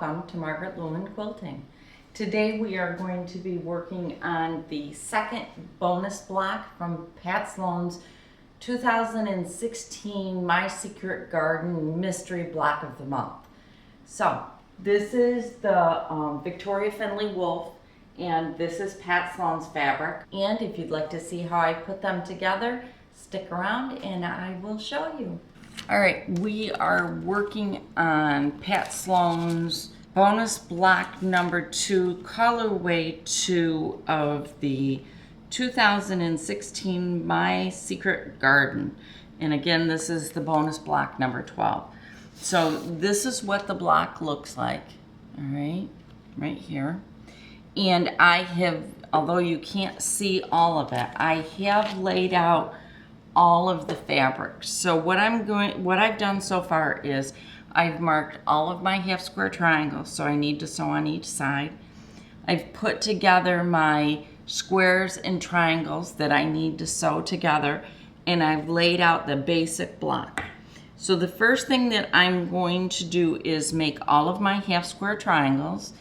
welcome to Margaret Lewin Quilting. Today we are going to be working on the second bonus block from Pat Sloan's 2016 My Secret Garden Mystery Block of the Month. So this is the Victoria Finley Wolf, and this is Pat Sloan's fabric. And if you'd like to see how I put them together, stick around and I will show you. All right, we are working on Pat Sloan's bonus block number 2, colorway 2 of the 2016 My Secret Garden. And again, this is the bonus block number 12. So this is what the block looks like, all right, right here. And I have, although you can't see all of it, I have laid out all of the fabrics. So what I've done so far is I've marked all of my half square triangles, so I need to sew on each side. I've put together my squares and triangles that I need to sew together, and I've laid out the basic block. So the first thing that I'm going to do is make all of my half square triangles.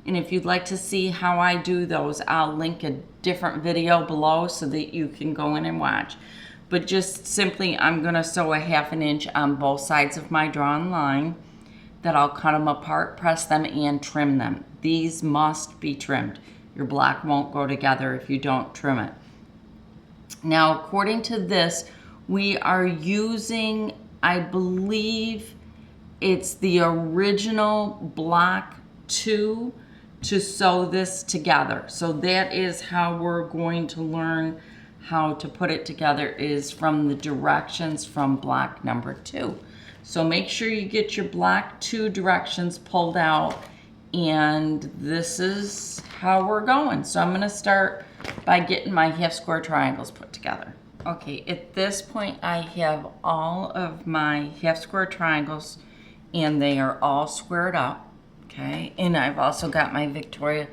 And if you'd like to see how I do those, I'll link a different video below so that you can go in and watch. But just simply, I'm gonna sew a 1/2 inch on both sides of my drawn line. That I'll cut them apart, press them, and trim them. These must be trimmed. Your block won't go together if you don't trim it. Now, according to this, we are using, I believe it's the original block 2 to sew this together. So that is how we're going to learn how to put it together, is from the directions from block number 2. So make sure you get your block 2 directions pulled out, and this is how we're going. So I'm gonna start by getting my half square triangles put together. Okay, at this point I have all of my half square triangles and they are all squared up, okay? And I've also got my Victoria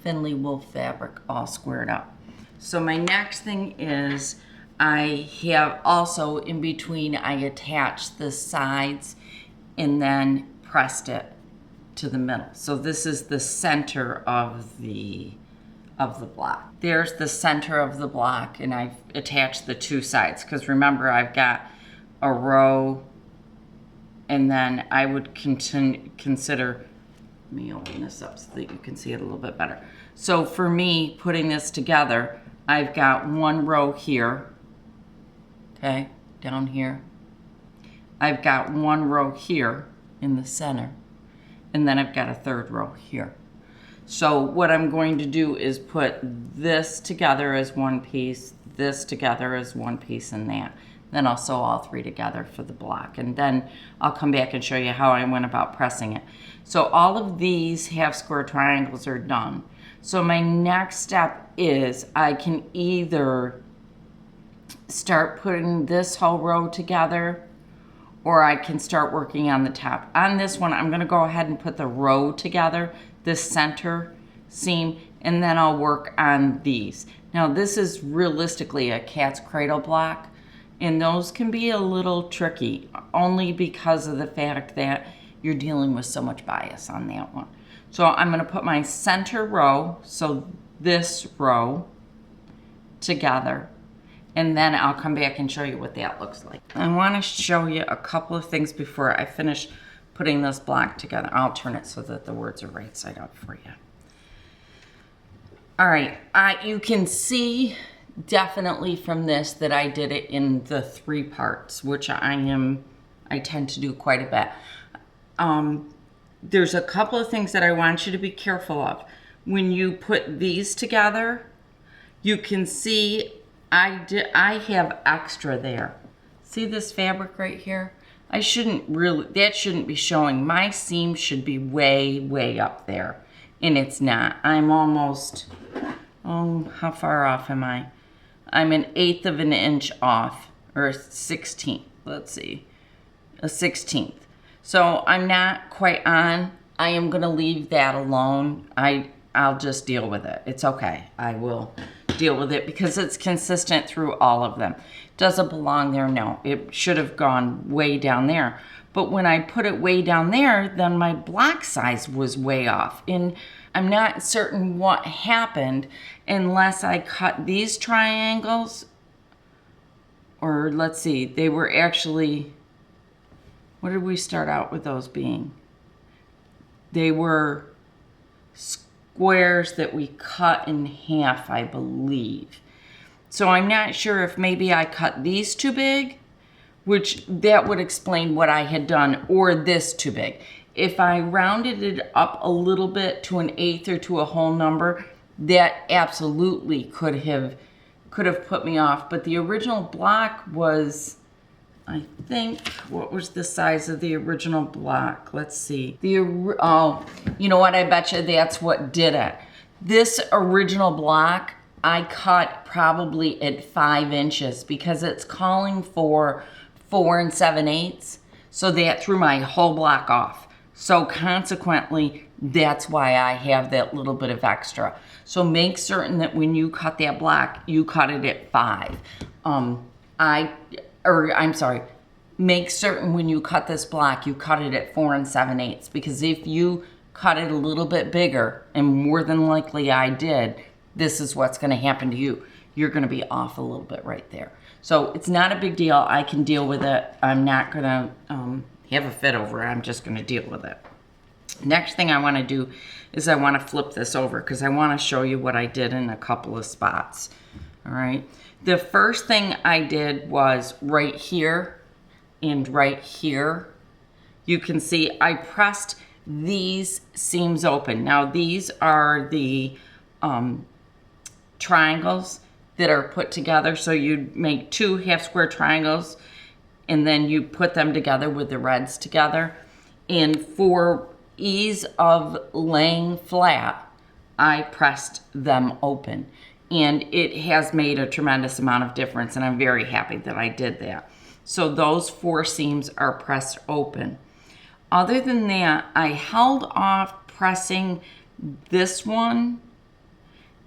Finley wool fabric all squared up. So my next thing is I have also in between, I attached the sides and then pressed it to the middle. So this is the center of the block. There's the center of the block, and I've attached the 2 sides because remember I've got a row, and then I would consider, let me open this up so that you can see it a little bit better. So for me, putting this together, I've got 1 row here, okay, down here. I've got 1 row here in the center, and then I've got a 3rd row here. So what I'm going to do is put this together as 1 piece, this together as 1 piece, and that. Then I'll sew all 3 together for the block, and then I'll come back and show you how I went about pressing it. So all of these half square triangles are done. So my next step is I can either start putting this whole row together, or I can start working on the top. On this one, I'm gonna go ahead and put the row together, this center seam, and then I'll work on these. Now this is realistically a cat's cradle block, and those can be a little tricky, only because of the fact that you're dealing with so much bias on that one. So I'm gonna put my center row, so this row, together, and then I'll come back and show you what that looks like. I wanna show you a couple of things before I finish putting this block together. I'll turn it so that the words are right side up for you. All right, you can see definitely from this that I did it in the 3 parts, which I tend to do quite a bit. There's a couple of things that I want you to be careful of. When you put these together, you can see I have extra there. See this fabric right here? That shouldn't be showing. My seam should be way, way up there, and it's not. I'm almost, how far off am I? I'm 1/8 of an inch off, or a 16th, let's see, a 16th. So I'm not quite on. I am gonna leave that alone. I'll just deal with it. It's okay. I will deal with it because it's consistent through all of them. Does it belong there? No, it should have gone way down there. But when I put it way down there, then my block size was way off. And I'm not certain what happened unless I cut these triangles, or let's see, they were actually, what did we start out with those being? They were squares that we cut in half, I believe. So I'm not sure if maybe I cut these too big, which that would explain what I had done, or this too big. If I rounded it up a little bit to an eighth or to a whole number, that absolutely could have put me off. But the original block was, I think, what was the size of the original block? Let's see. Oh, you know what? I bet you that's what did it. This original block, I cut probably at 5 inches because it's calling for 4 7/8. So that threw my whole block off. So consequently, that's why I have that little bit of extra. So make certain that when you cut that block, you cut it at 5. Make certain when you cut this block, you cut it at 4 7/8, because if you cut it a little bit bigger, and more than likely I did, this is what's going to happen to you. You're going to be off a little bit right there. So it's not a big deal. I can deal with it. I'm not going to have a fit over it. I'm just going to deal with it. Next thing I want to do is I want to flip this over because I want to show you what I did in a couple of spots. All right. The first thing I did was right here and right here. You can see I pressed these seams open. Now these are the triangles that are put together. So you make 2 half square triangles and then you put them together with the reds together. And for ease of laying flat, I pressed them open. And it has made a tremendous amount of difference, and I'm very happy that I did that. So those 4 seams are pressed open. Other than that, I held off pressing this one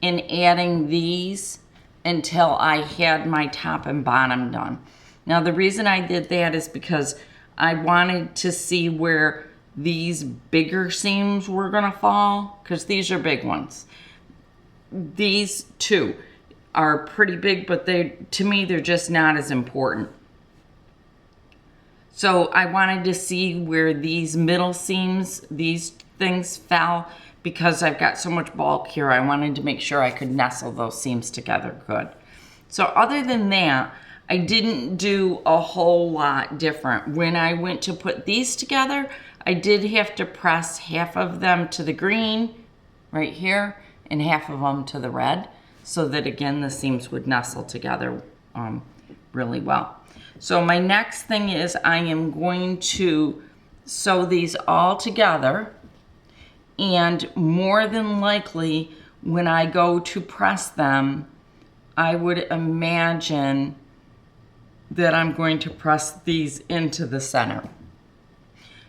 and adding these until I had my top and bottom done. Now the reason I did that is because I wanted to see where these bigger seams were gonna fall, because these are big ones. These 2 are pretty big, but to me they're just not as important. So I wanted to see where these middle seams, these things fell, because I've got so much bulk here. I wanted to make sure I could nestle those seams together good. So other than that, I didn't do a whole lot different. When I went to put these together, I did have to press half of them to the green right here and half of them to the red, so that again the seams would nestle together really well. So my next thing is I am going to sew these all together, and more than likely when I go to press them, I would imagine that I'm going to press these into the center.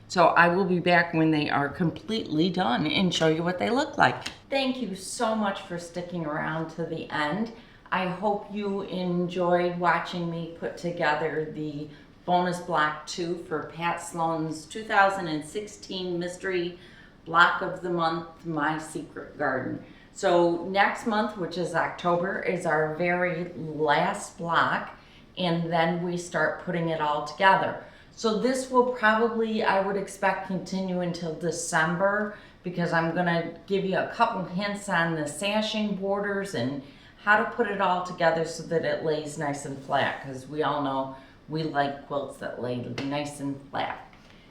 So I will be back when they are completely done and show you what they look like. Thank you so much for sticking around to the end. I hope you enjoyed watching me put together the bonus block 2 for Pat Sloan's 2016 Mystery Block of the Month, My Secret Garden. So next month, which is October, is our very last block, and then we start putting it all together. So this will probably, I would expect, continue until December, because I'm gonna give you a couple hints on the sashing borders and how to put it all together so that it lays nice and flat, because we all know we like quilts that lay nice and flat.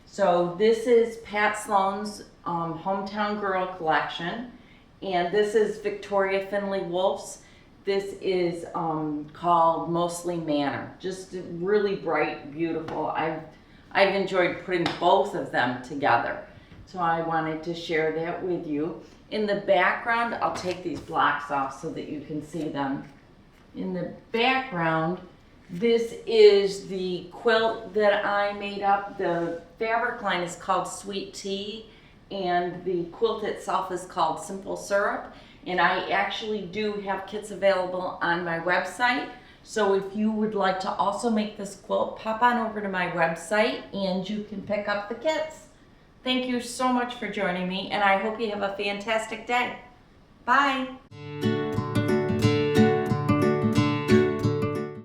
So this is Pat Sloan's Hometown Girl collection, and this is Victoria Finley Wolf's. This is called Mostly Manor. Just really bright, beautiful. I've enjoyed putting both of them together. So I wanted to share that with you. In the background, I'll take these blocks off so that you can see them. In the background, this is the quilt that I made up. The fabric line is called Sweet Tea, and the quilt itself is called Simple Syrup. And I actually do have kits available on my website. So if you would like to also make this quilt, pop on over to my website and you can pick up the kits. Thank you so much for joining me, and I hope you have a fantastic day. Bye.